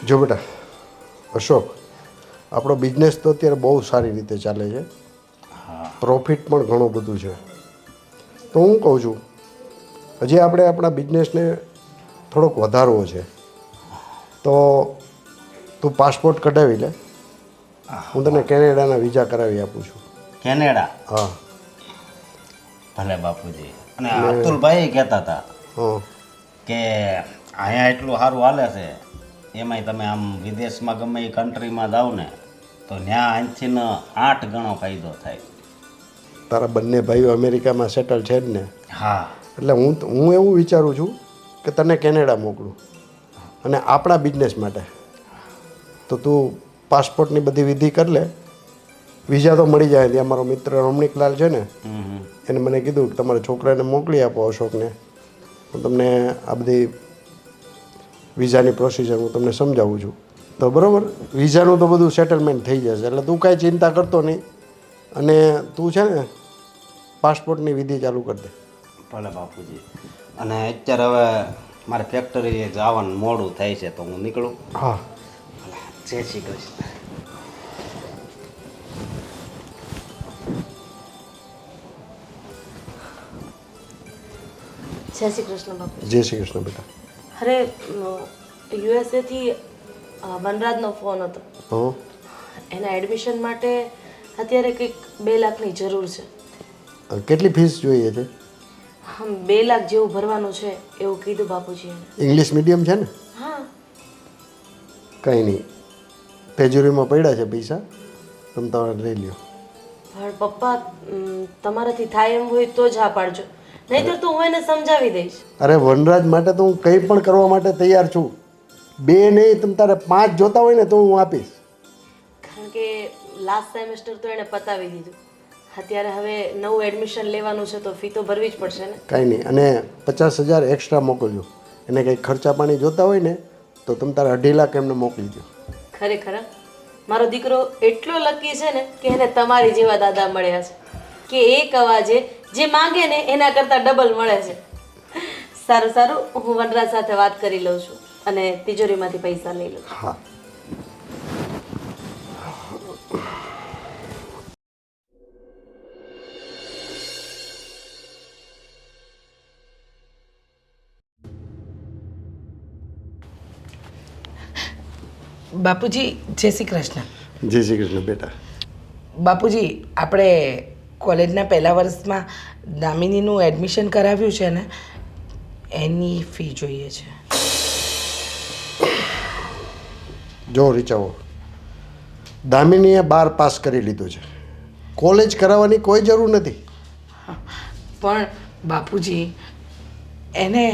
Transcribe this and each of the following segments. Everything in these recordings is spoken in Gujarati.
જો બેટા અશોક, આપણો બિઝનેસ તો અત્યારે બહુ સારી રીતે ચાલે છે, પ્રોફિટ પણ ઘણું બધું છે. તો હું કહું છું હજી આપણે આપણા બિઝનેસને થોડોક વધારવો છે. તો તું પાસપોર્ટ કઢાવી લે, હું તને કેનેડાના વિઝા કરાવી આપું છું. કેનેડા? હા. ભલે બાપુજી. અને અતુલભાઈ કહેતા હતા હા કે અહીંયા એટલું સારું હાલે છે, એમાંય તમે આમ વિદેશમાં ગમે એ કન્ટ્રીમાં જાઓ ને તો ત્યાં અહીંથી 8 ગણો ફાયદો થાય. તારા બંને ભાઈઓ અમેરિકામાં સેટલ છે જ ને, હા. એટલે હું એવું વિચારું છું કે તને કેનેડા મોકલું અને આપણા બિઝનેસ માટે. તો તું પાસપોર્ટની બધી વિધિ કરી લે, વિઝા તો મળી જાય. ત્યાં મારો મિત્ર રમણીકલાલ છે ને, એને મને કીધું કે તમારા છોકરાને મોકલી આપો અશોકને, હું તમને આ બધી વિઝાની પ્રોસિજર હું તમને સમજાવું છું. તો બરાબર, વિઝાનું તો બધું સેટલમેન્ટ થઈ જશે, એટલે તું કાંઈ ચિંતા કરતો નહીં. અને તું છે ને પાસપોર્ટની વિધિ ચાલુ કરી દે. ભલે બાપુજી. અને અત્યારે હવે મારે ફેક્ટરીએ જવાનું મોડું થાય છે, તો હું નીકળું. હા. જય શ્રી કૃષ્ણ. જય શ્રી કૃષ્ણ બાપુ. જય શ્રી કૃષ્ણ બેટા. અરે યુએસએથી વનરાજનો ફોન હતો. હં? એના એડમિશન માટે અત્યારે કંઈક 2 લાખની જરૂર છે. કેટલી ફીસ જોઈએ છે? 2 લાખ જેવું ભરવાનું છે એવું કીધું બાપુજીએ. ઇંગ્લિશ મીડિયમ છે ને? હા. કંઈ નહીં, પેજુરીમાં પડ્યા છે પૈસા, તમે તમારે લઈ લ્યો. પણ પપ્પા તમારાથી થાય એમ હોય તો જ હા પાડજો, નહીંતર તો હું એને સમજાવી દઈશ. અરે વનરાજ માટે તો હું કંઈ પણ કરવા માટે તૈયાર છું. 2 નહીં, તમે તારે 5 જોતા હોય ને તો હું આપીશ. કારણ કે લાસ્ટ સેમેસ્ટર તો એણે પતાવી દીધું, અત્યારે હવે નવું એડમિશન લેવાનું છે તો ફી તો ભરવી જ પડશે ને. કાંઈ નહીં, અને 50,000 એક્સ્ટ્રા મોકલજો. એને કંઈક ખર્ચા પાણી જોતા હોય ને તો તમે તારે 2.5 લાખ એમને મોકલી દો. ખરેખર મારો દીકરો એટલો લકી છે ને કે એને તમારી જેવા દાદા મળ્યા છે કે એક અવાજે જે માંગે ને એના કરતાં ડબલ મળે છે. સારું સારું, હું વનરાજ સાથે વાત કરી લઉં છું અને તિજોરીમાંથી પૈસા લઈ લઉં. હા. બાપુજી જય શ્રી કૃષ્ણ. જય શ્રી કૃષ્ણ બેટા. બાપુજી, આપણે કોલેજના પહેલા વર્ષમાં દામિનીનું એડમિશન કરાવ્યું છે ને, એની ફી જોઈએ છે. જો રીચાઓ, દામિનીએ 12 પાસ કરી લીધું છે, કોલેજ કરાવવાની કોઈ જરૂર નથી. પણ બાપુજી, એને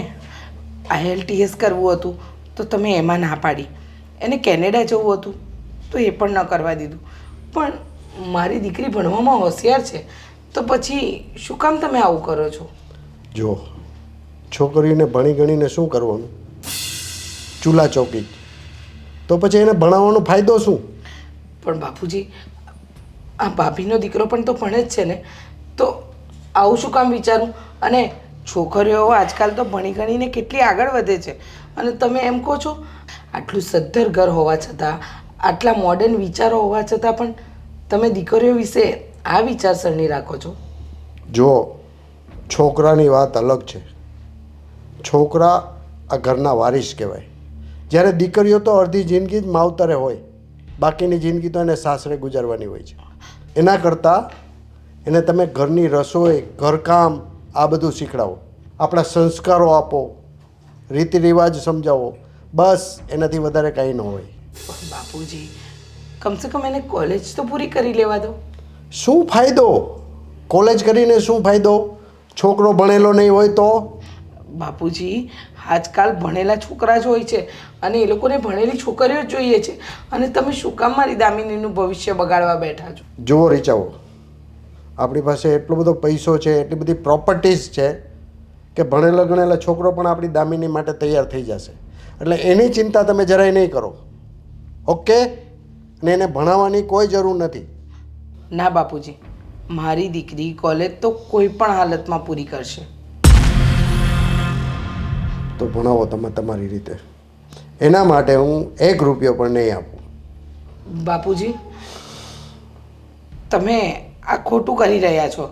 IELTS કરવું હતું તો તમે એમાં ના પાડી. એને કેનેડા જવું હતું તો એ પણ ન કરવા દીધું. પણ મારી દીકરી ભણવામાં હોશિયાર છે તો પછી શું કામ તમે આવું કરો છો? જો છોકરીઓને ભણી ગણીને શું કરવાનું, ચૂલા ચોકી, તો પછી એને ભણાવવાનો ફાયદો શું? પણ બાપુજી, આ ભાભીનો દીકરો પણ તો ભણે જ છે ને, તો આવું શું કામ વિચારું? અને છોકરીઓ આજકાલ તો ભણી ગણીને કેટલી આગળ વધે છે અને તમે એમ કહો છો આટલું સદ્ધર ઘર હોવા છતાં, આટલા મોડર્ન વિચારો હોવા છતાં પણ તમે દીકરીઓ વિશે આ વિચારસરણી રાખો છો? જો છોકરાની વાત અલગ છે. છોકરા આ ઘરના વારીસ કહેવાય, જ્યારે દીકરીઓ તો અડધી જિંદગી જ માવતરે હોય, બાકીની જિંદગી તો એને સાસરે ગુજારવાની હોય છે. એના કરતાં એને તમે ઘરની રસોઈ, ઘરકામ આ બધું શીખડાવો, આપણા સંસ્કારો આપો, રીતિ રિવાજ સમજાવો, બસ એનાથી વધારે કાંઈ ન હોય. પણ બાપુજી, કમસે કમ એને કોલેજ તો પૂરી કરી લેવા દો. શું ફાયદો? કોલેજ કરીને શું ફાયદો? છોકરો ભણેલો નહીં હોય તો? બાપુજી, આજકાલ ભણેલા છોકરા જ હોય છે અને એ લોકોને ભણેલી છોકરીઓ જ જોઈએ છે, અને તમે શું કામ મારી દામિનીનું ભવિષ્ય બગાડવા બેઠા છો? જુઓ રીચાઓ, આપણી પાસે એટલો બધો પૈસો છે, એટલી બધી પ્રોપર્ટીઝ છે કે ભણેલો ગણેલો છોકરો પણ આપણી દામિની માટે તૈયાર થઈ જશે. એટલે એની ચિંતા તમે જરાય નહીં કરો, ઓકે? અને એને ભણાવવાની કોઈ જરૂર નથી. ના બાપુજી, મારી દીકરી કોલેજ તો કોઈ પણ હાલતમાં પૂરી કરશે. તો ભણાવો તમે તમારી રીતે. એના માટે હું 1 રૂપિયો પણ નહીં આપું. બાપુજી, તમે આ ખોટું કરી રહ્યા છો.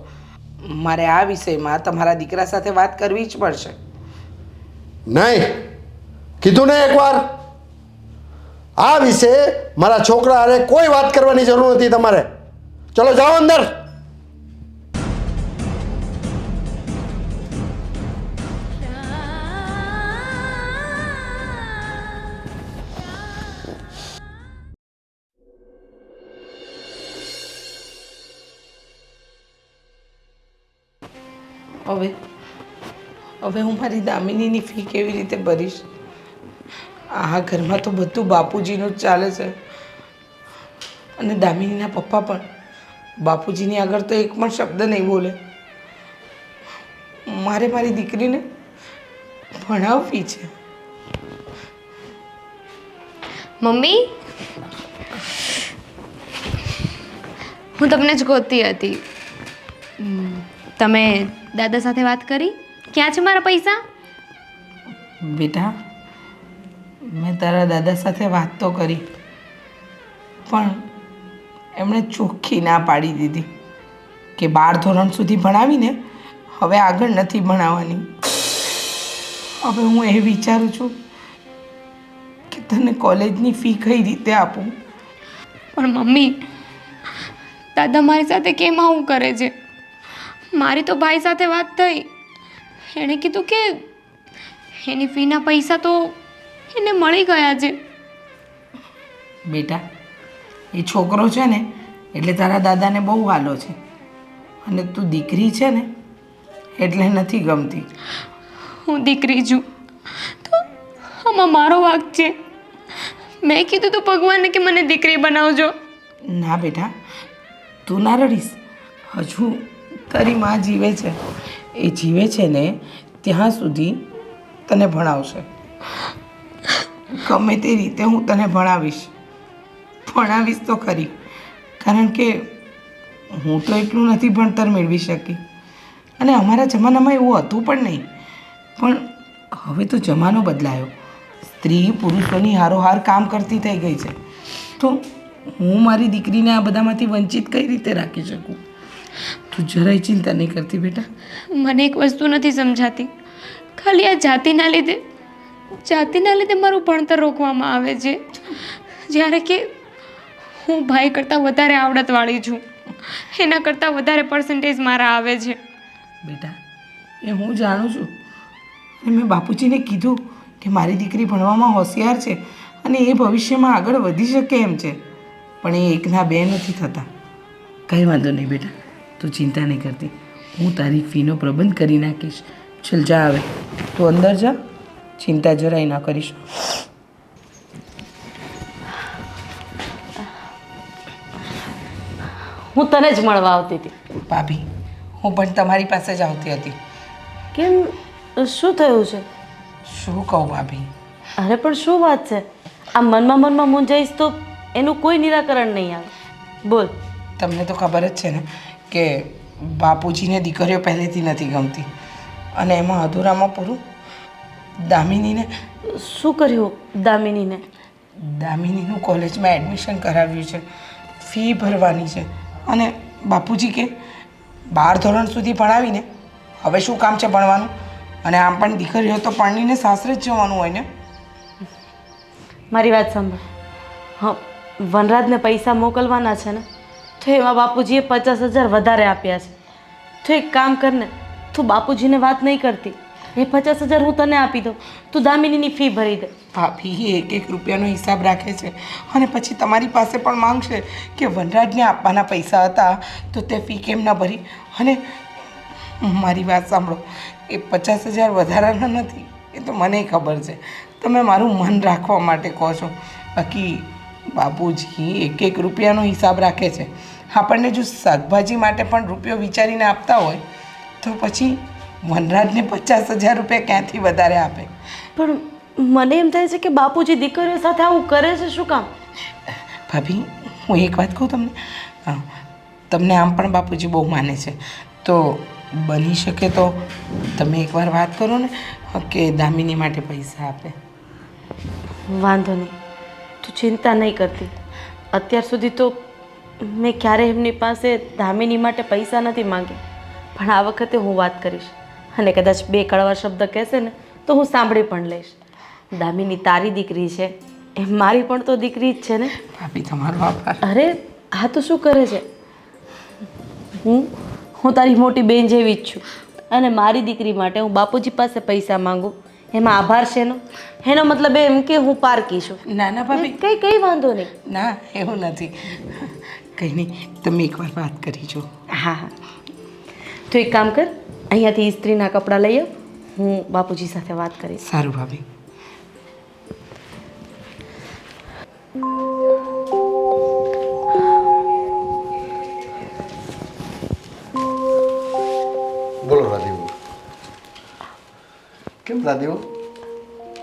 મારે આ વિષયમાં તમારા દીકરા સાથે વાત કરવી જ પડશે. નહીં, કીધું ને એકવાર, આ વિશે મારા છોકરા હારે કોઈ વાત કરવાની જરૂર નથી તમારે. ચલો જાઓ અંદર. હવે હું મારી દામિનીની ફી કેવી રીતે ભરીશ? આ ઘરમાં તો બધું બાપુજીનું જ ચાલે છે, અને દામિનીના પપ્પા પણ બાપુજીની આગળ તો એક પણ શબ્દ નહીં બોલે. મારે મારી દીકરીને ભણાવવી છે. મમ્મી, હું તમને જ ગોતતી હતી. તમે દાદા સાથે વાત કરી? ક્યાં છે મારા પૈસા? બેટા, મેં તારા દાદા સાથે વાત તો કરી, પણ એમણે ચોખ્ખી ના પાડી દીધી કે 12 ધોરણ સુધી ભણાવીને હવે આગળ નથી ભણાવવાની. હવે હું એ વિચારું છું કે તને કોલેજની ફી કઈ રીતે આપું. પણ મમ્મી, દાદા મારી સાથે કેમ આવું કરે છે? મારી તો ભાઈ સાથે વાત થઈ. એણે કીધું કે એની ફીના પૈસા તો એને મળી ગયા છે. બેટા, એ છોકરો છે ને એટલે તારા દાદાને બહુ વાલો છે, અને તું દીકરી છે ને એટલે નથી ગમતી. હું દીકરી છું તો આમાં મારો વાંક છે. મેં કીધું તો ભગવાનને કે મને દીકરી બનાવજો. ના બેટા, તું ના રડીશ. હજુ તારી માં જીવે છે. એ જીવે છે ને ત્યાં સુધી તને ભણાવશે. ગમે તે રીતે હું તને ભણાવીશ તો ખરી. કારણ કે હું તો એટલું નથી ભણતર મેળવી શકી, અને અમારા જમાનામાં એવું હતું પણ નહીં. પણ હવે તો જમાનો બદલાયો. સ્ત્રી પુરુષોની હારોહાર કામ કરતી થઈ ગઈ છે, તો હું મારી દીકરીને આ બધામાંથી વંચિત કઈ રીતે રાખી શકું? તું જરાય ચિંતા નહીં કરતી બેટા. મને એક વસ્તુ નથી સમજાતી. ખાલી આ જાતિના લીધે મારું ભણતર રોકવામાં આવે છે, જ્યારે કે હું ભાઈ કરતાં વધારે આવડતવાળી છું. એના કરતાં વધારે પર્સન્ટેજ મારા આવે છે. બેટા, એ હું જાણું છું, અને મેં બાપુજીને કીધું કે મારી દીકરી ભણવામાં હોશિયાર છે અને એ ભવિષ્યમાં આગળ વધી શકે એમ છે. પણ એ એકના બે નથી થતા. કંઈ વાંધો નહીં બેટા, તું ચિંતા નહીં કરતી. હું તારી ફીનો પ્રબંધ કરી નાખીશ. ચલ જા, હવે તું અંદર જા, ચિંતા જરાય ના કરીશ. હું તને જ મળવા આવતી હતી. ભાભી, હું પણ તમારી પાસે જ આવતી હતી. કેમ, શું થયું છે? શું કહું ભાભી? અરે પણ શું વાત છે? આ મનમાં મૂંઝાઈશ તો એનું કોઈ નિરાકરણ નહીં આવે. બોલ. તમને તો ખબર જ છે ને કે બાપુજીને દીકરીઓ પહેલેથી નથી ગમતી, અને એમાં અધૂરામાં પૂરું દામિનીને. શું કર્યું દામિનીને? દામિનીનું કોલેજમાં એડમિશન કરાવ્યું છે, ફી ભરવાની છે, અને બાપુજી કે 12 ધોરણ સુધી ભણાવીને હવે શું કામ છે ભણવાનું? અને આમ પણ દીકરીઓ તો પરણીને સાસરે જ જવાનું હોય ને. મારી વાત સાંભળ. હા, વનરાજને પૈસા મોકલવાના છે ને, તો એમાં બાપુજીએ 50,000 વધારે આપ્યા છે. તો એક કામ કરને, તું બાપુજીને વાત નહીં કરતી, એ 50,000 હું તને આપી દઉં, તું દામિનીની ફી ભરી દે. ભાભી એક રૂપિયાનો હિસાબ રાખે છે, અને પછી તમારી પાસે પણ માંગશે કે વનરાજને આપવાના પૈસા હતા તો તે ફી કેમ ન ભરી. અને મારી વાત સાંભળો, એ 50,000 વધારાના નથી, એ તો મને ખબર છે. તમે મારું મન રાખવા માટે કહો છો, બાકી બાપુજી એક રૂપિયાનો હિસાબ રાખે છે. આપણને જો શાકભાજી માટે પણ રૂપિયો વિચારીને આપતા હોય તો પછી વનરાજને 50,000 રૂપિયા ક્યાંથી વધારે આપે? પણ મને એમ થાય છે કે બાપુજી દીકરીઓ સાથે આવું કરે છે શું કામ? ભાભી, હું એક વાત કહું તમને. તમને આમ પણ બાપુજી બહુ માને છે, તો બની શકે તો તમે એકવાર વાત કરો ને કે દામિની માટે પૈસા આપે. વાંધો નહીં, તું ચિંતા નહીં કરતી. અત્યાર સુધી તો મેં ક્યારેય એમની પાસે દામિની માટે પૈસા નથી માંગ્યા, પણ આ વખતે હું વાત કરીશ અને કદાચ 2 કડવા શબ્દ કહેશે ને તો હું સાંભળી પણ લઈશ. દામિની તારી દીકરી છે, એ મારી પણ તો દીકરી જ છે ને. ભાભી તમારો આભાર. અરે આ તો શું કરે છે? હું તારી મોટી બેન જેવી જ છું અને મારી દીકરી માટે હું બાપુજી પાસે પૈસા માંગુ એમાં આભાર છે એનો મતલબ એમ કે હું પારકી છું. ના ના ભાભી, કઈ વાંધો નહીં. ના એવું નથી. કંઈ નહીં, તમે એકવાર વાત કરી જો. હા હા, તો એક કામ કર, અહીંયાથી ઇસ્ત્રીના કપડાં લઈ આવ, હું બાપુજી સાથે વાત કરીશ. સારું ભાભી. બોલો રાધીવો. કેમ રાધીવો,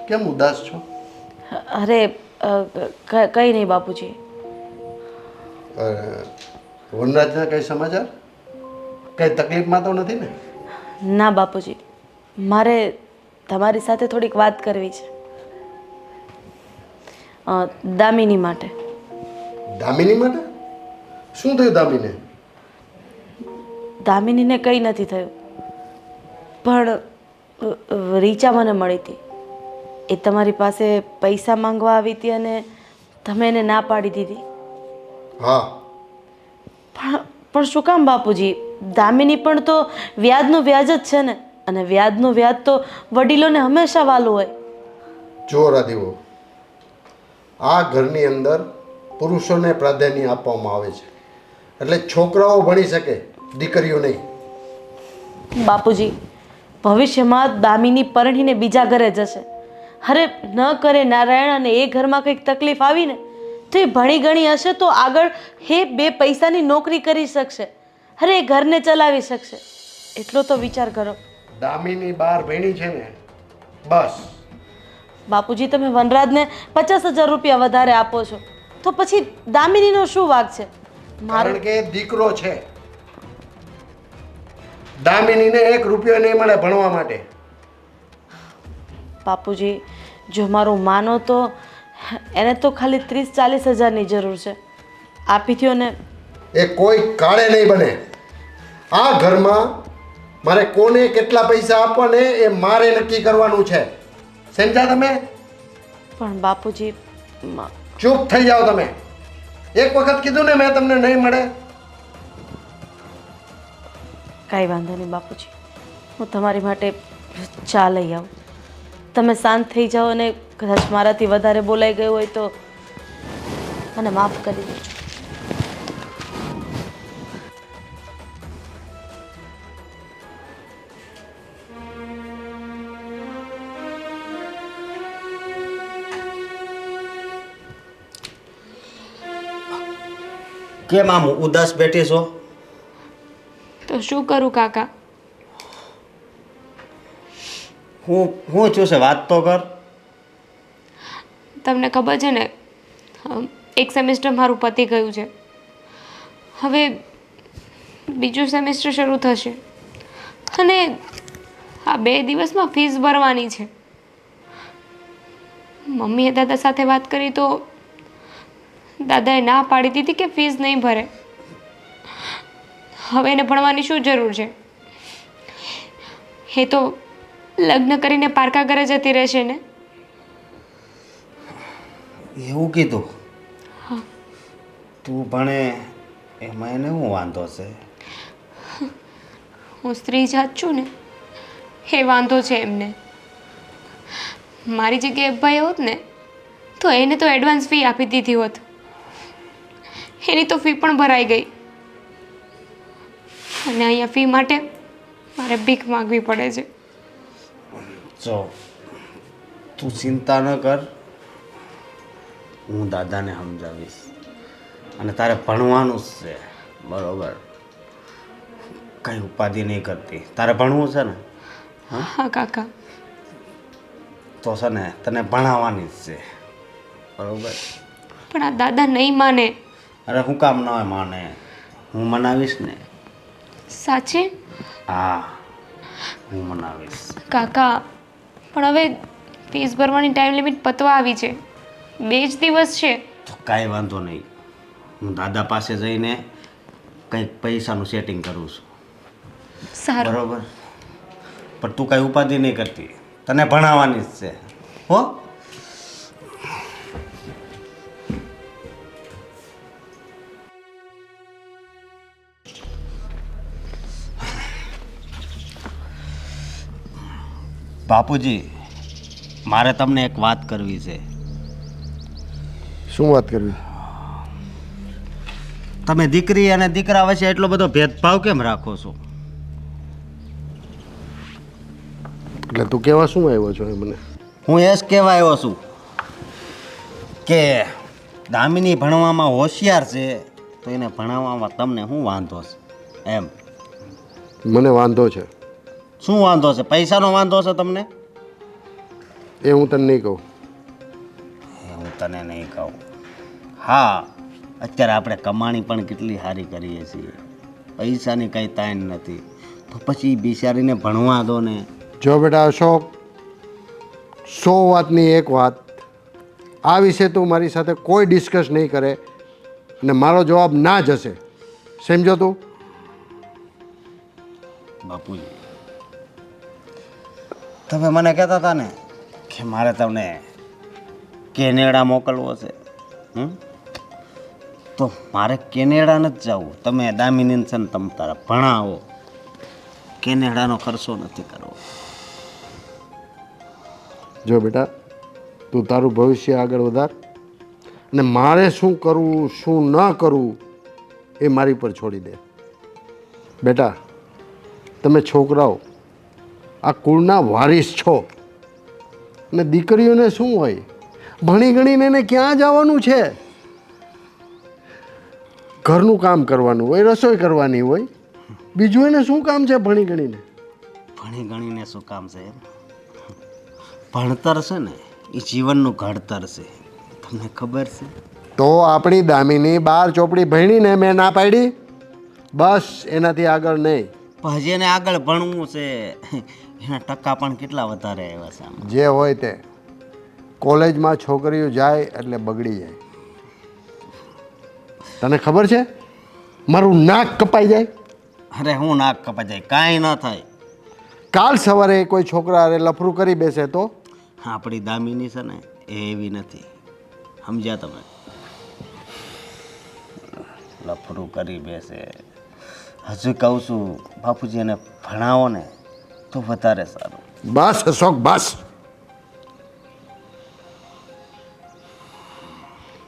કેમ ઉદાસ છો? અરે કંઈ નહીં બાપુજી. વનરાજના કઈ સમાચાર? કઈ તકલીફમાં તો નથી ને? ના બાપુજી, મારે તમારી સાથે થોડીક વાત કરવી છે દામિની માટે. દામિની માટે? શું થયું દામિને? દામિનીને કંઈ નથી થયું, પણ રીચા મને મળી હતી. એ તમારી પાસે પૈસા માંગવા આવી હતી અને તમે એને ના પાડી દીધી. હા. પણ શું કામ બાપુજી? દામિની પણ તો વ્યાજનું વ્યાજ જ છે ને, અને વ્યાજનું વ્યાજ તો વડીલોને હંમેશા વાલું હોય. જો રાધીવો, આ ઘરની અંદર પુરુષોને પ્રાધાન્ય આપવામાં આવે છે, એટલે છોકરાઓ ભણી શકે, દીકરીઓ નહીં. બાપુજી, ભવિષ્યમાં દામિની પરણીને બીજા ઘરે જશે. અરે ન કરે નારાયણ અને એ ઘરમાં કંઈક તકલીફ આવી ને તો એ ભણી ગણી હશે તો આગળ એ 2 પૈસાની નોકરી કરી શકશે. અરે એ ઘરને ચલાવી શકશે. એટલો તો વિચાર કરો. દામિની બાર ભણી છે ને, બસ. બાપુજી, તમે વનરાજને 50,000 રૂપિયા વધારે આપો છો તો પછી દામિનીનો શું વાંક છે? કારણ કે એ દીકરો છે. દામિનીને 1 રૂપિયો નહીં મળે ભણવા માટે. બાપુજી, જો મારું માનો તો એને તો ખાલી 30-40 હજારની જરૂર છે. આપી થયો ને. એ કોઈ કાળે નહીં બને. આ ઘરમાં મારે કોને કેટલા પૈસા આપવા ને એ મારે નક્કી કરવાનું છે. સમજ્યા તમે? પણ બાપુજી, ચૂપ થઈ જાઓ તમે. એક વખત કીધું ને મેં તમને નહીં મળે. કાંઈ વાંધો નહીં બાપુજી, હું તમારી માટે ચા લઈ આવું. તમે શાંત થઈ જાઓ અને કદાચ મારાથી વધારે બોલાઈ ગયું હોય તો મને માફ કરી દેજો. કેમ આમ ઉદાસ બેઠી છો? તો શું કરું કાકા? હું છું છે, વાત તો કર. તમને ખબર છે ને, એક સેમેસ્ટર મારું પતી ગયું છે. હવે બીજું સેમેસ્ટર શરૂ થશે અને આ 2 દિવસમાં ફીસ ભરવાની છે. મમ્મીએ દાદા સાથે વાત કરી તો દાદાએ ના પાડી દીધી કે ફીસ નહીં ભરે. હવે એને ભણવાની શું જરૂર છે? એ તો લગ્ન કરીને પારકા ઘરે જતી રહેશે ને. એવું કીધું? તું ભણે એમાં એને શું વાંધો છે? હું સ્ત્રી જાત છું ને, એ વાંધો છે એમને. મારી જગ્યાએ ભાઈ હોત ને તો એને તો એડવાન્સ ફી આપી દીધી હોત. એની તો ફી પણ ભરાઈ ગઈ અને અહીંયા ફી માટે મારે ભીખ માગવી પડે છે. જો તું ચિંતા ન કર, હું દાદાને સમજાવીશ અને તારે ભણવાનું જ છે, બરોબર? કંઈ ઉપાધિ નહીં કરતી. તારે ભણવું છે ને? હા કાકા. તો છે ને તને ભણાવવાની જ છે, બરોબર? પણ આ દાદા નહીં માને. અરે હું કામ ન માને? હું મનાવીશ ને. સાચે? હા, હું મનાવીશ. કાકા, પણ હવે ફીસ ભરવાની ટાઈમ લિમિટ પતવા આવી છે. 2 જ દિવસ છે. તો કાંઈ વાંધો નહીં, હું દાદા પાસે જઈને કંઈક પૈસાનું સેટિંગ કરું છું, સારું. બરોબર? પણ તું કાંઈ ઉપાધિ નહીં કરતી, તને ભણાવવાની જ છે હો. બાપુજી, મારે તમને એક વાત કરવી છે. શું વાત કરવી? તમે દીકરી અને દીકરા વચ્ચે એટલો બધો ભેદભાવ કેમ રાખો છો? એટલે તું કેવા શું આવ્યો છો એ મને? હું એ જ કહેવા આવ્યો છું કે દામિની ભણવામાં હોશિયાર છે, તો એને ભણાવવામાં તમને શું વાંધો છે એમ? મને વાંધો છે શું વાંધો છે? પૈસાનો વાંધો છે તમને? એ હું તને નહીં કહું. એ હું તને નહીં કહું. હા, અત્યારે આપણે કમાણી પણ કેટલી સારી કરીએ છીએ, પૈસાની કંઈ તાણ નથી, તો પછી બિચારીને ભણવા દો ને. જો બેટા અશોક, 100 વાતની એક વાત, આ વિશે તું મારી સાથે કોઈ ડિસ્કસ નહીં કરે અને મારો જવાબ ના જ હશે, સમજો તું? બાપુજી, તમે મને કહેતા હતા ને કે મારે તમને કેનેડા મોકલવો છે, તો મારે કેનેડા નથી જવું. તમે દામિની છે ને તમે તારા ભણાવો, કેનેડાનો ખર્ચો નથી કરવો. જો બેટા, તું તારું ભવિષ્ય આગળ વધાર અને મારે શું કરવું શું ન કરવું એ મારી પર છોડી દે. બેટા, તમે છોકરાઓ આ કુળના વારિસ છો અને દીકરીઓને શું હોય, ભણી ગણીને એને ક્યાં જવાનું છે? ઘરનું કામ કરવાનું હોય, રસોઈ કરવાની હોય, બીજું એને શું કામ છે ભણી ગણીને? ભણી ગણીને શું કામ છે એમ? ભણતર છે ને એ જીવનનું ઘડતર છે, તમને ખબર છે? તો આપણી દામિની 12 ચોપડી ભણીને મેં ના પાડી, બસ એનાથી આગળ નહીં. પણ હજી એને આગળ ભણવું છે, એના ટકા પણ કેટલા વધારે આવ્યા છે આમાં. જે હોય તે, કોલેજમાં છોકરીઓ જાય એટલે બગડી જાય. તને ખબર છે મારું નાક કપાઈ જાય? અરે હું નાક કપાઈ જાય, કાંઈ ન થાય. કાલ સવારે કોઈ છોકરા હારે લફરું કરી બેસે તો? આપણી દામિની છે ને એ એવી નથી, સમજ્યા તમે? લફરું કરી બેસે. હજુ કહું છું બાપુજી, એને ભણાવો ને તો વધારે સારું. બસ અશોક, બસ.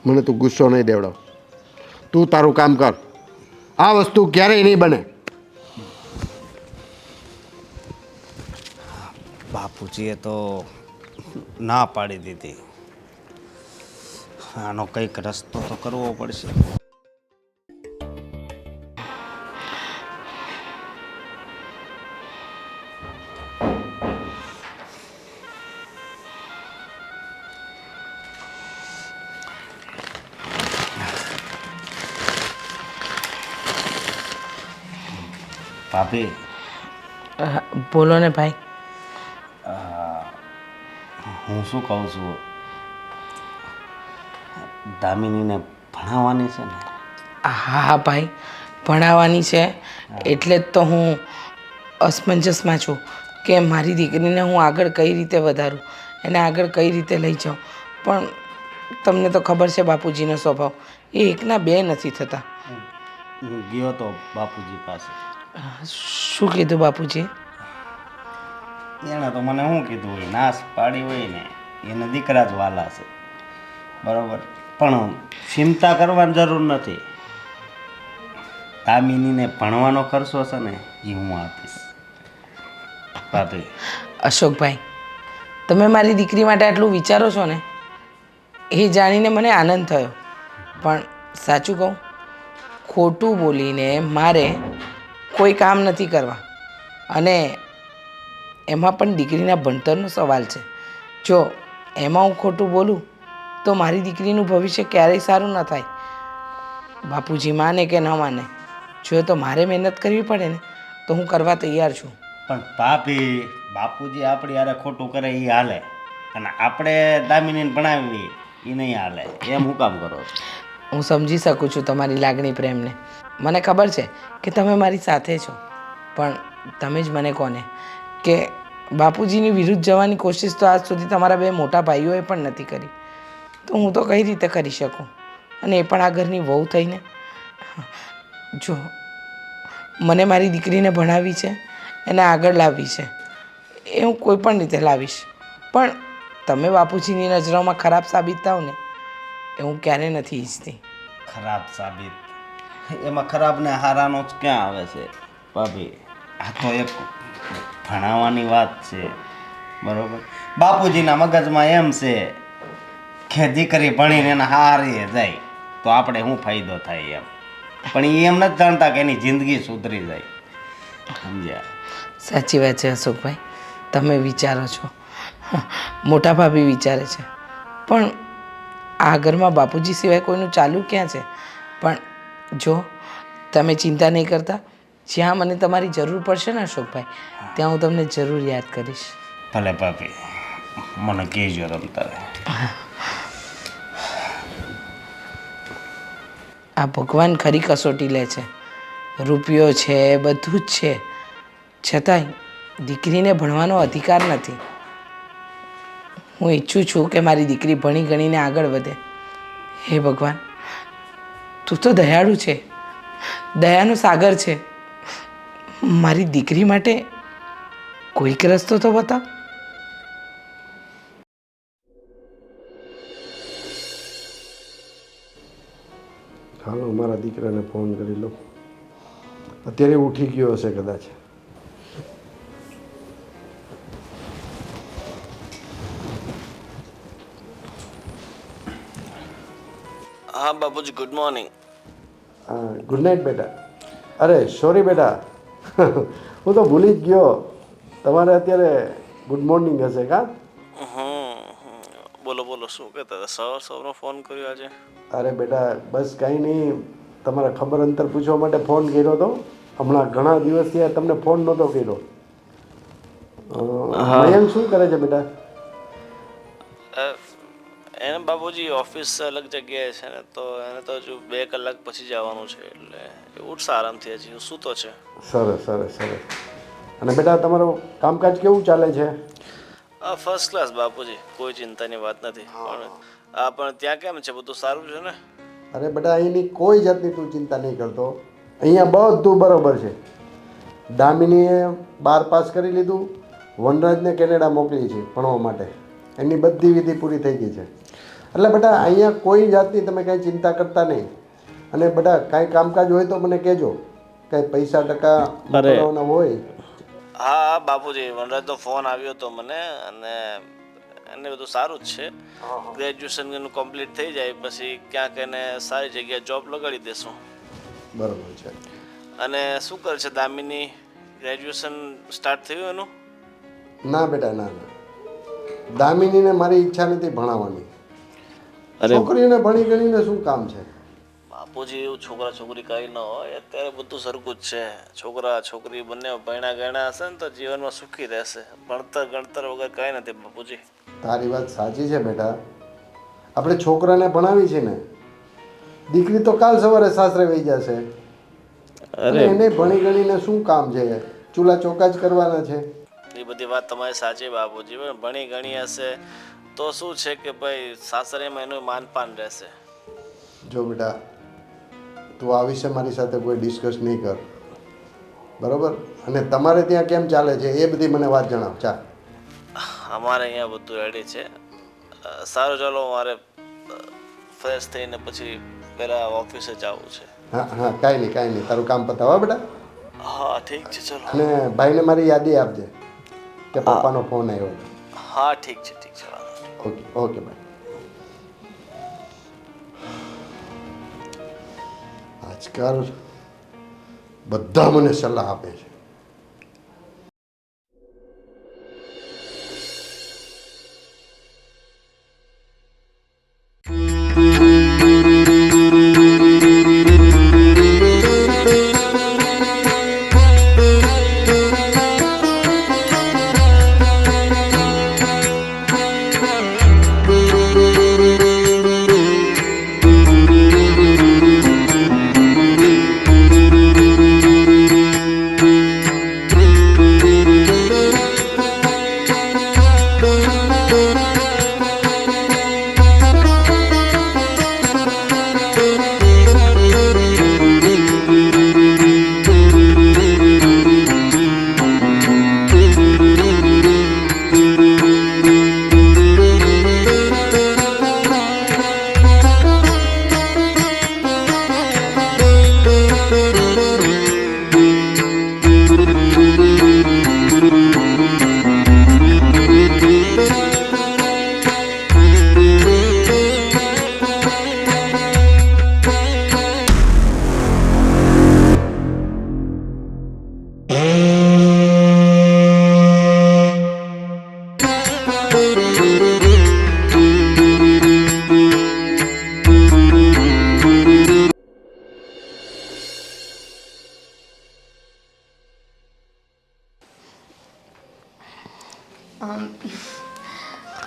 મને તું ગુસ્સો નહીં દેવડાવ. તું તારું કામ કર. આ વસ્તુ ક્યારેય નહીં બને. બાપુજીએ તો ના પાડી દીધી. આનો કંઈક રસ્તો તો કરવો પડશે. ભાભી, બોલો ને ભાઈ. હું શું કહું છું, દામિનીને ભણાવવાની છે ને? હા ભાઈ, ભણાવવાની છે, એટલે જ તો હું અસમંજસમાં છું કે મારી દીકરીને હું આગળ કઈ રીતે વધારું, એને આગળ કઈ રીતે લઈ જાઉં. પણ તમને તો ખબર છે બાપુજીનો સ્વભાવ, એ એકના બે નથી થતા. હું ગયો તો બાપુજી પાસે. શું કીધું બાપુજી? એણે તો મને શું કીધું હોય, નાશ પાડી હોય ને એને દીકરા જ વાલા છે, બરાબર? પણ ચિંતા કરવાની જરૂર નથી. દામિનીને ભણવાનો ખર્ચો છે ને એ હું આપીશ. ભાભી, અશોકભાઈ, તમે મારી દીકરી માટે આટલું વિચારો છો ને એ જાણીને મને આનંદ થયો. પણ સાચું કહું, ખોટું બોલીને મારે કોઈ કામ નથી કરવા, અને એમાં પણ દીકરીના ભણતરનો સવાલ છે. જો એમાં હું ખોટું બોલું તો મારી દીકરીનું ભવિષ્ય ક્યારેય સારું ન થાય. બાપુજી માને કે ન માને, જો તો મારે મહેનત કરવી પડે ને તો હું કરવા તૈયાર છું. પણ ભાભી, બાપુજી આપણી યારે ખોટું કરે એ હાલે, અને આપણે દામિનીને ભણાવી એ નહીં હાલે. એમ હું કામ કરો છો? હું સમજી શકું છું તમારી લાગણી પ્રેમને. મને ખબર છે કે તમે મારી સાથે છો, પણ તમે જ મને કોને કે બાપુજીની વિરુદ્ધ જવાની કોશિશ તો આજ સુધી તમારા બે મોટા ભાઈઓએ પણ નથી કરી, તો હું તો કઈ રીતે કરી શકું? અને એ પણ આ ઘરની વહુ થઈને. જો મને મારી દીકરીને ભણાવી છે, એને આગળ લાવવી છે, એ હું કોઈ પણ રીતે લાવીશ, પણ તમે બાપુજીની નજરોમાં ખરાબ સાબિત થાવ ને એ હું ક્યારેય નથી ઈચ્છતી. ખરાબ સાબિત? એમાં ખરાબ ને હારાનો જ ક્યાં આવે છે ભાભી? આ તો એક ભણાવવાની વાત છે, બરોબર? બાપુજીના મગજમાં એમ છે કે દીકરી ભણીને એને હારી જાય તો આપણે શું ફાયદો થાય એમ, પણ એ એમ નથી જાણતા કે એની જિંદગી સુધરી જાય. સમજ્યા? સાચી વાત છે અશોકભાઈ, તમે વિચારો છો, મોટા ભાભી વિચારે છે, પણ આ ઘરમાં બાપુજી સિવાય કોઈનું ચાલુ ક્યાં છે? પણ જો તમે ચિંતા નહીં કરતા, જ્યાં મને તમારી જરૂર પડશે ને અશોકભાઈ, ત્યાં હું તમને જરૂર યાદ કરીશ. ભલે ભાભી, મને કહેજો રમતા. આ ભગવાન ખરી કસોટી લે છે. રૂપિયો છે, બધું જ છે, છતાંય દીકરીને ભણવાનો અધિકાર નથી. હું ઈચ્છું છું કે મારી દીકરી ભણી ગણીને આગળ વધે. હે ભગવાન, તું તો દયાળુ છે, દયાનો સાગર છે. મારી દીકરી માટે કોઈક રસ્તો તો બતાવ. હાલો મારા દીકરાને ફોન કરી લો. અત્યારે ઉઠી ગયો હશે કદાચ. હા બાપુજી, ગુડ મોર્નિંગ. હા, ગુડ નાઇટ બેટા. અરે સોરી બેટા, હું તો ભૂલી જ ગયો. તમારે અત્યારે ગુડ મોર્નિંગ હશે કા? બોલો બોલો, શું કહેતા હતા? સવારનો ફોન કર્યો આજે? અરે બેટા બસ કાંઈ નહીં, તમારા ખબર અંતર પૂછવા માટે ફોન કર્યો હતો. હમણાં ઘણા દિવસ થયા તમને ફોન નહોતો કર્યો. મયંક શું કરે છે બેટા? એને બાપુજી ઓફિસ અલગ જગ્યાએ છે ને, તો એને તો હજુ 2 કલાક પછી જવાનું છે, એટલે એ ઉઠશે આરામથી. હજી સૂતો છે. સરસ સરસ સરસ. અને બેટા તમારું કામકાજ કેવું ચાલે છે? ફર્સ્ટ ક્લાસ બાપુજી, કોઈ ચિંતાની વાત નથી. પણ ત્યાં કેમ છે? બધું સારું છે ને? અરે બેટા અહીંની કોઈ જાતની તું ચિંતા નહીં કરતો. અહીંયા બધું બરોબર છે. દામિનીએ 12 પાસ કરી લીધું, વનરાજને કેનેડા મોકલી છે ભણવા માટે. એની બધી વિધિ પૂરી થઈ ગઈ છે. એટલે બેટા અહીંયા કોઈ જાતની તમે કાંઈ ચિંતા કરતા નહીં. અને બેટા કાંઈ કામકાજ હોય તો મને કહેજો, કાંઈ પૈસા ટકા મોકલવાના હોય. હા બાપુજી, વનરાજનો ફોન આવ્યો હતો મને, અને એને બધું સારું જ છે. ગ્રેજ્યુએશન એનું કમ્પ્લીટ થઈ જાય પછી ક્યાંક એને સારી જગ્યાએ જોબ લગાડી દેશું. બરાબર છે. અને શું કરે છે દામિની? ગ્રેજ્યુએશન સ્ટાર્ટ થયું એનું? ના બેટા ના ના, દામિનીને મારી ઈચ્છા નથી ભણાવવાની. છોકરીઓને ભણી ગણીને શું કામ છે? બાપુજી, એવું છોકરા છોકરી કંઈ ન હોય, અત્યારે બધું સરખું જ છે. છોકરા છોકરી બંને ભણ્યા ગણ્યા હશે ને તો જીવનમાં સુખી રહેશે. ભણતર ગણતર વગર કંઈ નથી બાપુજી. તારી વાત સાચી છે બેટા. આપણે છોકરાને ભણાવી છે ને, દીકરી તો કાલ સવારે સાસરે વહી જશે. અને એને ભણી ગણીને શું કામ છે? ચૂલા ચોકા જ કરવાના છે. એ બધી વાત તમારી સાચી બાપુજી, પણ ભણી ગણી હશે તો શું છે કે ભાઈ સાસરીમાં એનું માનપાન રહેશે. જો બેટા, તું આ વિશે મારી સાથે કોઈ ડિસ્કસ નહીં કર, બરાબર? અને તમારે ત્યાં કેમ ચાલે છે એ બધી મને વાત જણાવ. ચાલ. અમારે અહીંયા બધું રેડી છે. સારું, ચાલો, મારે ફ્રેશ થઈને પછી પહેલાં ઓફિસે જવું છે. હા હા, કાંઈ નહીં, તારું કામ પતાવા બેટા. હા ઠીક છે, ચલો. અને ભાઈને મારી યાદી આપજે કે પપ્પાનો ફોન આવ્યો. હા ઠીક છે. ઓકે ઓકે ભાઈ. આજકાલ બધા મને સલાહ આપે છે.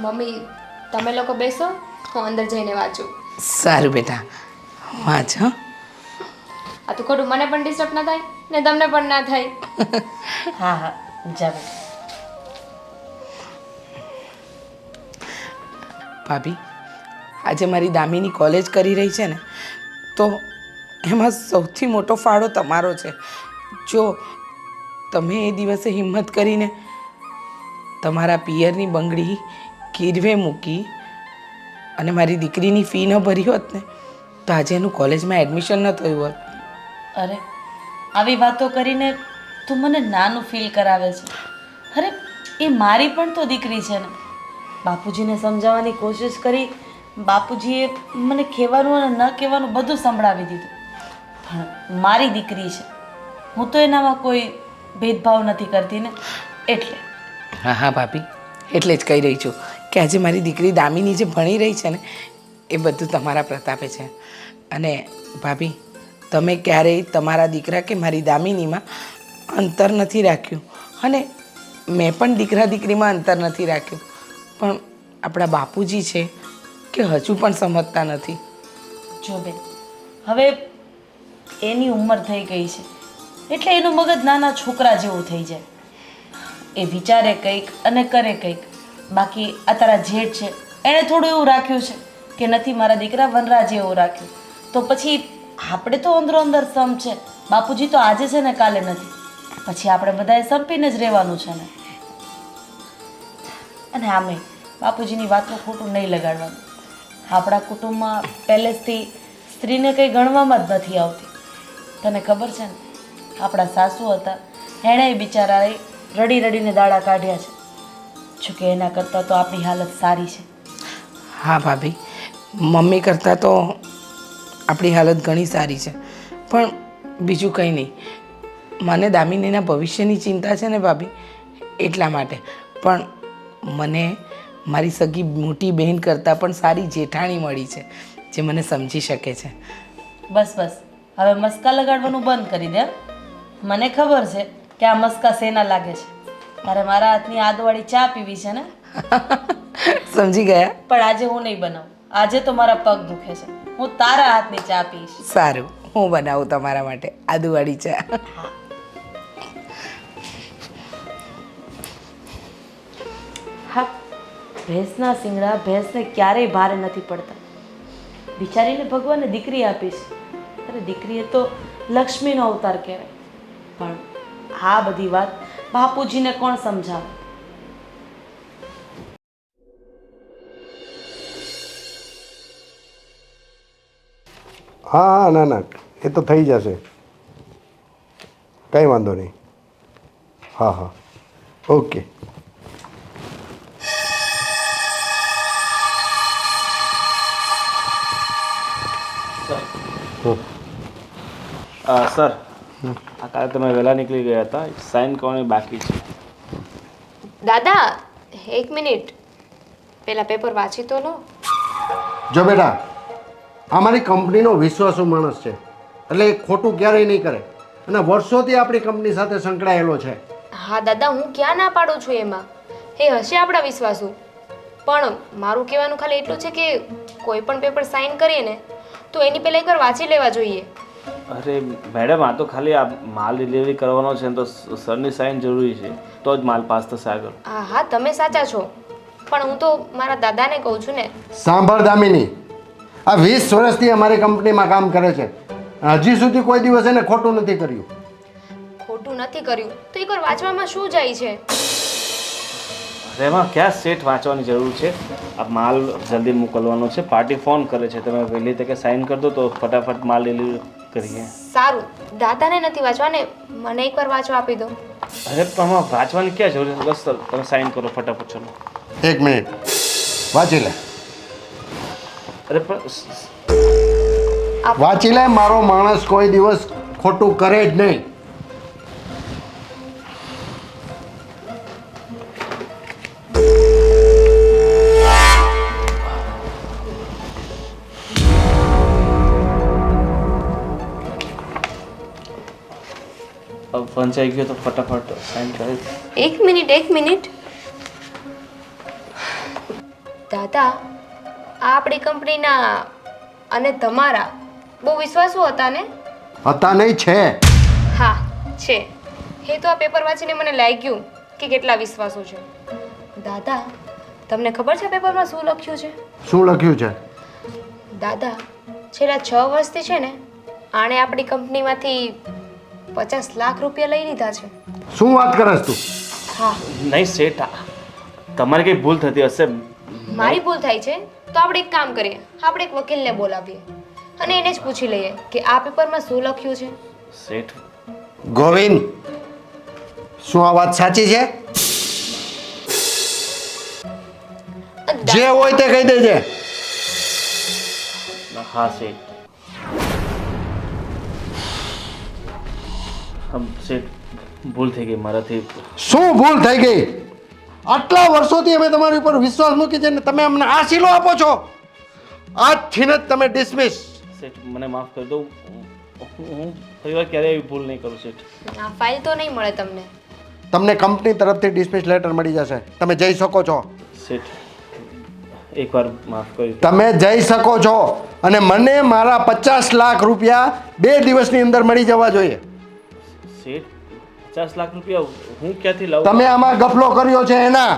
મમ્મી તમે લોકો બેસો, હું અંદર જઈને વાંચું. સારું બેટા, વાંચ હં. આ તો ખોટું મને પણ ડિસ્ટર્બ ના થાય ને તમને પણ ના થાય. હા હા જા બેટા. ભાભી, આજે મારી દામિની કોલેજ કરી રહી છે ને, તો એમાં સૌથી મોટો ફાળો તમારો છે. જો તમે એ દિવસે હિંમત કરીને તમારા પિયરની બંગડી ગીરવે મૂકી અને મારી દીકરીની ફી ન ભરી હોત ને, તો આજે એનું કોલેજમાં એડમિશન ન થયું હોત. અરે આવી વાતો કરીને તું મને નાનું ફીલ કરાવે છે. અરે એ મારી પણ તો દીકરી છે ને. બાપુજીને સમજાવવાની કોશિશ કરી, બાપુજીએ મને કહેવાનું અને ન કહેવાનું બધું સંભળાવી દીધું. પણ મારી દીકરી છે, હું તો એનામાં કોઈ ભેદભાવ નથી કરતી ને, એટલે. હા હા ભાભી, એટલે જ કહી રહી છું કે આજે મારી દીકરી દામિની જે ભણી રહી છે ને, એ બધું તમારા પ્રતાપે છે. અને ભાભી, તમે ક્યારેય તમારા દીકરા કે મારી દામિનીમાં અંતર નથી રાખ્યું, અને મેં પણ દીકરા દીકરીમાં અંતર નથી રાખ્યું. પણ આપણા બાપુજી છે કે હજુ પણ સમજતા નથી. જો બેન, હવે એની ઉંમર થઈ ગઈ છે એટલે એનું મગજ નાના છોકરા જેવું થઈ જાય. એ વિચારે કંઈક અને કરે કંઈક. બાકી આ તારા જેઠ છે, એણે થોડું એવું રાખ્યું છે કે નથી મારા દીકરા વનરાજે એવું રાખ્યું, તો પછી આપણે તો અંદરો અંદર સમ છે. બાપુજી તો આજે છે ને કાલે નથી. પછી આપણે બધાએ સંપીને જ રહેવાનું છે ને. અને આમે બાપુજીની વાતનું ખોટું નહીં લગાડવાનું. આપણા કુટુંબમાં પહેલેથી સ્ત્રીને કંઈ ગણવામાં જ નથી આવતી. તને ખબર છે ને, આપણા સાસુ હતા, એણે બિચારાએ રડી રડીને દાડા કાઢ્યા છે. જોકે એના કરતાં તો આપણી હાલત સારી છે. હા ભાભી, મમ્મી કરતાં તો આપણી હાલત ઘણી સારી છે. પણ બીજું કંઈ નહીં, મને દામિનીના ભવિષ્યની ચિંતા છે ને ભાભી, એટલા માટે. પણ મને મારી સગી મોટી બહેન કરતાં પણ સારી જેઠાણી મળી છે, જે મને સમજી શકે છે. બસ બસ, હવે મસ્કા લગાડવાનું બંધ કરી દે. મને ખબર છે કે આ મસ્કા શેના લાગે છે. તારે મારા હાથની આદુવાળી ચા પીવી છે ને? સમજી ગયા? પણ આજે હું નહીં બનાવું. આજે તો મારા પગ દુખે છે. હું તારા હાથની ચા પીશ. સારું, હું બનાવું તમારા માટે આદુવાળી ચા. હા, ભેંસના શિંગડા ભેંસને ક્યારેય ભારે નથી પડતા. બિચારીને ભગવાને દીકરી આપી છે. અરે દીકરી એ તો લક્ષ્મીનો અવતાર કહેવાય. પણ આ બધી વાત બાપુજીને કોણ સમજાવે? હા હા, ના ના, એ તો થઈ જશે, કંઈ વાંધો નહીં. હા હા, ઓકે. સર, આ કાલે તમે વહેલા નીકળી ગયા હતા, સાઇન કરવાની બાકી છે. દાદા એક મિનિટ, પેલા પેપર વાંચી તો લો. જો બેટા, આ મારી કંપનીનો વિશ્વાસુ માણસ છે, એટલે એ ખોટું ક્યારેય નહીં કરે, અને વર્ષોથી આપણી કંપની સાથે સંકળાયેલો છે. હા દાદા, હું ક્યાં ના પાડું છું એમાં, એ હશે આપણા વિશ્વાસુ. પણ મારું કહેવાનું ખાલી એટલું છે કે કોઈ પણ પેપર સાઇન કરીએ ને તો એની પહેલાં એકવાર વાંચી લેવા જોઈએ. અરે મેડમ, આ તો ખાલી આ માલ ડિલિવરી કરવાનો છે તો સરની સાઇન જરૂરી છે, તો જ માલ પાસ થશે આગળ. હા હા, તમે સાચા છો, પણ હું તો મારા દાદાને કહું છું ને. સાંભળ દામિની, આ 20 વર્ષથી અમારી કંપનીમાં કામ કરે છે, હજી સુધી કોઈ દિવસ એને ખોટું નથી કર્યું. ખોટું નથી કર્યું તો એકવાર વાંચવામાં શું જાય છે? અરે એમાં ક્યાં સેટ વાંચવાની જરૂર છે? આ માલ જલ્દી મોકલવાનો છે, પાર્ટી ફોન કરે છે, તમે વહેલી તકે સાઇન કરી દો તો ફટાફટ માલ ડિલિવરી કરીએ. સારું, દાદાને નથી વાંચવા ને, મને એકવાર વાંચવા આપી દો. અરે પણ આમાં વાંચવાની ક્યાં જરૂર છે? બસ તમે સાઇન કરો ફટાફટ. ચલો 1 મિનિટ, વાંચી લે. અરે પણ વાંચી લે, મારો માણસ કોઈ દિવસ ખોટું કરે જ નહીં. વંચાઈ ગયો તો ફટાફટ સાઇન કરે. એક મિનિટ, દાદા આ આપણી કંપનીના અને તમારા બહુ વિશ્વાસુ હતા ને? હતા નહીં, છે. હા છે. એ તો આ પેપર વાંચીને મને લાગ્યું કે કેટલા વિશ્વાસુ છે. દાદા તમને ખબર છે પેપરમાં શું લખ્યું છે? શું લખ્યું છે? દાદા છેલ્લા 6 વર્ષથી છે ને આણે આપણી કંપનીમાંથી 50 લાખ રૂપિયા લઈ લીધા છે. શું વાત કરસ તું? હા નહીં શેઠ, તમારી કંઈ ભૂલ થતી હશે. મારી ભૂલ થાય છે તો આપણે એક કામ કરીએ, આપણે એક વકીલને બોલાવીએ અને એને જ પૂછી લઈએ કે આ પેપરમાં શું લખ્યું છે. શેઠ, ગોવિંદ, શું આ વાત સાચી છે? જે હોય તે કહી દેજે. હા શેઠ. શેઠ, ભૂલ થઈ ગઈ મારાથી. શું ભૂલ થઈ ગઈ? આટલા વર્ષોથી અમે તમારી ઉપર વિશ્વાસ મૂકી છે ને તમે અમને આ શીલો આપો છો. આજથી જ તમે ડિસમિસ. શેઠ, મને માફ કરી દો. હું ફરી વાર ક્યારેય એવી ભૂલ નહીં કરું શેઠ. આ ફાઇલ તો નહીં મળે તમને. તમને કંપની તરફથી ડિસમિસ લેટર મળી જશે. તમે જઈ શકો છો. શેઠ, એકવાર માફ કરી દો. તમે જઈ શકો છો અને મને મારા 50 લાખ રૂપિયા 2 દિવસની અંદર મળી જવા જોઈએ. શેઠ, 50 લાખ રૂપિયા હું ક્યાંથી લાવું? તમે આમાં ગફલો કર્યો છે એના,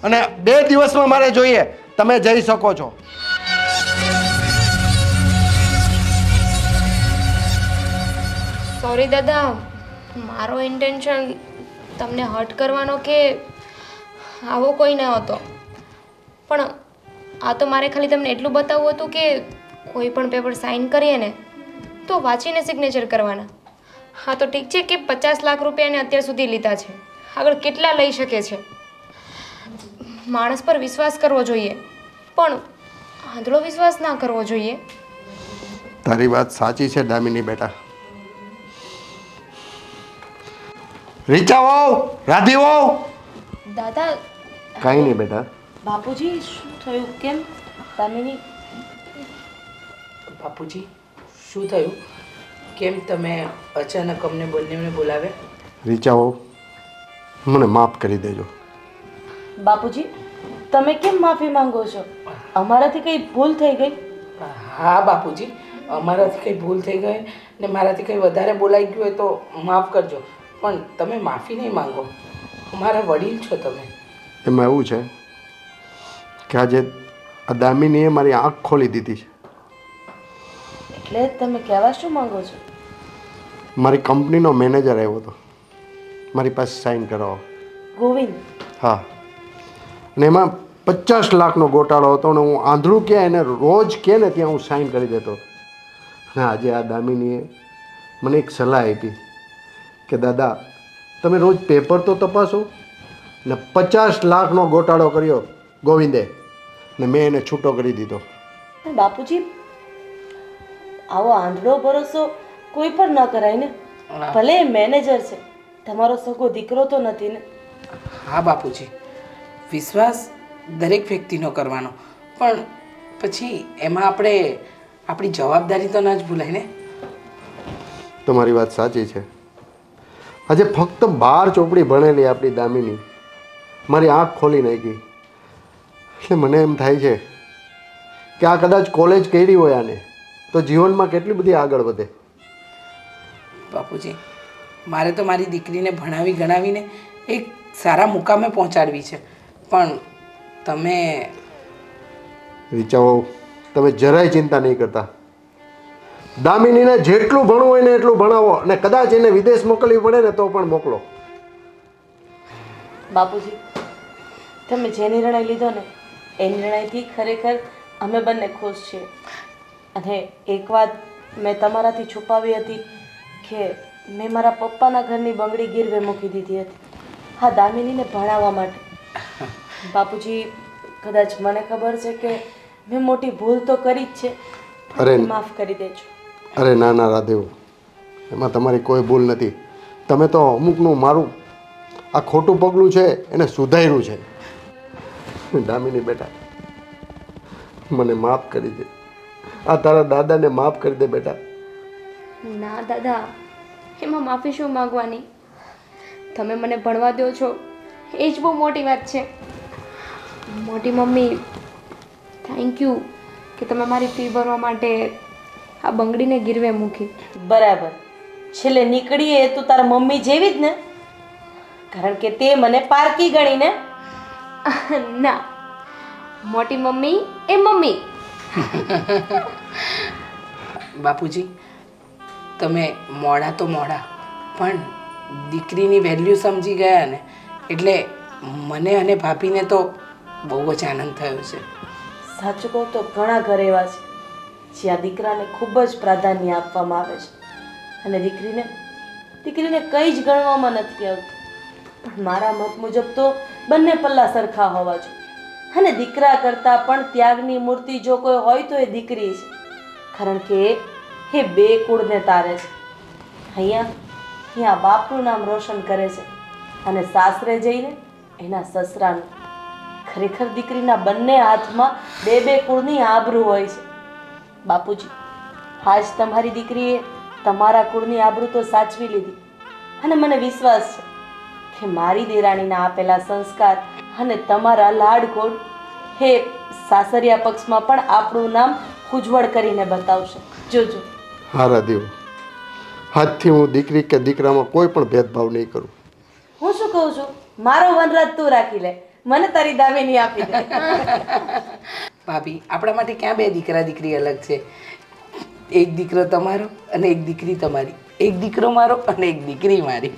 અને 2 દિવસમાં મારે જોઈએ. તમે જઈ શકો છો. સોરી દાદા, મારો ઇન્ટેન્શન તમને હર્ટ કરવાનો કે આવો કોઈ ન હતો. પણ આ તો મારે ખાલી તમને એટલું બતાવવું હતું કે કોઈ પણ પેપર સાઇન કરીએ ને તો વાંચીને સિગ્નેચર કરવાના. હા તો ઠીક છે કે 50 લાખ રૂપિયાને અત્યાર સુધી લીધા છે, આગળ કેટલા લઈ શકે છે. માણસ પર વિશ્વાસ કરવો જોઈએ પણ આંધળો વિશ્વાસ ના કરવો જોઈએ. તારી વાત સાચી છે દામિની બેટા. રીચા વહુ, રાધી વહુ. દાદા, કાંઈ નહીં બેટા. બાપુજી શું થયું? કેમ દામિની? બાપુજી શું થયું? કેમ તમે અચાનક અમને બંનેને બોલાવ્યા? રીચા વહુ, મને માફ કરી દેજો. બાપુજી તમે કેમ માફી માંગો છો? અમારાથી કંઈ ભૂલ થઈ ગઈ? હા બાપુજી, અમારાથી કંઈ ભૂલ થઈ ગઈ ને મારાથી કંઈ વધારે બોલાઈ ગયું હોય તો માફ કરજો, પણ તમે માફી નહીં માંગો. અમારા વડીલ છો તમે. એમાં એવું છે કે આજે આ દામિનીએ મારી આંખ ખોલી દીધી છે. એટલે તમે કહેવા શું માંગો છો? મારી કંપનીનો મેનેજર આવ્યો હતો મારી પાસે સાઇન કરાવો. ગોવિંદ? હા, અને એમાં 50 લાખનો ગોટાળો હતો ને હું આંધળું ક્યાં એને રોજ કહે ને ત્યાં હું સાઇન કરી દેતો. અને આજે આ દામિનીએ મને એક સલાહ આપી કે દાદા તમે રોજ પેપર તો તપાસો ને 50 લાખનો ગોટાળો કર્યો ગોવિંદે ને મેં એને છૂટો કરી દીધો. બાપુજી આવો આંધળો ભરોસો કોઈ પણ ન કરાય ને. ભલે એ મેનેજર છે, તમારો સગો દીકરો તો નથી ને. હા બાપુજી, વિશ્વાસ દરેક વ્યક્તિનો કરવાનો, પણ પછી એમાં આપણે આપણી જવાબદારી તો ન જ ભૂલાય ને. તમારી વાત સાચી છે. આજે ફક્ત 12 ચોપડી ભણેલી આપણી દામિની મારી આંખ ખોલી નાખી. એટલે મને એમ થાય છે કે આ કદાચ કોલેજ કરી હોય આને તો જીવનમાં કેટલી બધી આગળ વધે. બાપુજી, મારે તો મારી દીકરીને ભણાવી ગણાવીને એક સારા મુકામે પહોંચાડવી છે, પણ તમે રીચાઓ, તમે જરાય ચિંતા નહીં કરતા. દામિનીને જેટલું ભણવું હોય ને એટલું ભણાવો અને કદાચ એને વિદેશ મોકલવી પડે ને તો પણ મોકલો. બાપુજી તમે જે નિર્ણય લીધો ને એ નિર્ણયથી ખરેખર અમે બંને ખુશ છીએ. અને એક વાત મેં તમારાથી છુપાવી હતી કે મેં મારા પપ્પાના ઘરની બંગડી ગીરવે મૂકી દીધી હતી હા દામિનીને ભણાવવા માટે. બાપુજી કદાચ મને ખબર છે કે મેં મોટી ભૂલ તો કરી જ છે, અરે માફ કરી દેજો. અરે ના ના રાધેવ, એમાં તમારી કોઈ ભૂલ નથી. તમે તો અમુકનું મારું આ ખોટું પગલું છે એને સુધાર્યું છે. દામિની બેટા, મને માફ કરી દે. આ તારા દાદાને માફ કરી દે બેટા. ના દાદા, એમાં માફી શું માંગવાની? તમે મને ભણવા દો છો એ જ બહુ મોટી વાત છે. મોટી મમ્મી થેન્ક યુ કે તમે મારી ફી ભરવા માટે આ બંગડીને ગીરવે મૂકી. બરાબર. છેલ્લે નીકળીએ તું તારા મમ્મી જેવી જ ને, કારણ કે તે મને પારકી ગણીને. ના, મોટી મમ્મી એ મમ્મી. બાપુજી, તમે મોડા તો મોડા પણ દીકરીની વેલ્યુ સમજી ગયા ને, એટલે મને અને ભાભીને તો બહુ જ આનંદ થયો છે. સાચું કહું તો ઘણા ઘર એવા છે જ્યાં દીકરાને ખૂબ જ પ્રાધાન્ય આપવામાં આવે છે અને દીકરીને કંઈ જ ગણવામાં નથી આવતું. પણ મારા મત મુજબ તો બંને પલ્લા સરખા હોવા જોઈએ અને દીકરા કરતાં પણ ત્યાગની મૂર્તિ જો કોઈ હોય તો એ દીકરી છે, કારણ કે એ બે કુળને તારે છે. અહીંયા બાપનું નામ રોશન કરે છે અને સાસરે જઈને એના સસરાનું. ખરેખર દીકરીના બંને હાથમાં બે કુળની આબરૂ હોય છે. બાપુજી, આજ તમારી દીકરીએ તમારા કુળની આબરૂ તો સાચવી લીધી અને મને વિશ્વાસ છે કે મારી દેરાણીના આપેલા સંસ્કાર અને તમારા લાડકોડ હે સાસરિયા પક્ષમાં પણ આપણું નામ ઉજ્જવળ કરીને બતાવશે. જોજો. હા રાધીવ, આજથી હું દીકરી કે દીકરામાં કોઈ પણ ભેદભાવ નહીં કરું. હું શું કહું છું, મારો વનરાજ તું રાખી લે, મને તારી દામિની આપી દે. ભાભી, આપણા માટે ક્યાં બે દીકરા દીકરી અલગ છે? એક દીકરો તમારો અને એક દીકરી તમારી, એક દીકરો મારો અને એક દીકરી મારી.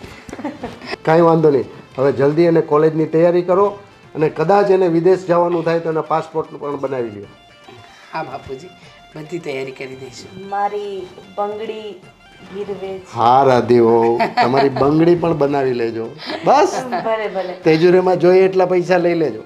કાંઈ વાંધો નહીં. હવે જલ્દી એને કોલેજની તૈયારી કરો અને કદાચ એને વિદેશ જવાનું થાય તો એના પાસપોર્ટ પણ બનાવી લ્યો. હા બાપુજી, બધી તૈયારી કરી દઈશું. મારી બંગડી ગીરવે છે. હા રાધીઓ, તમારી બંગડી પણ બનાવી લેજો. બસ ભલે ભલે. તેજુરીમાં જોઈએ એટલા પૈસા લઈ લેજો.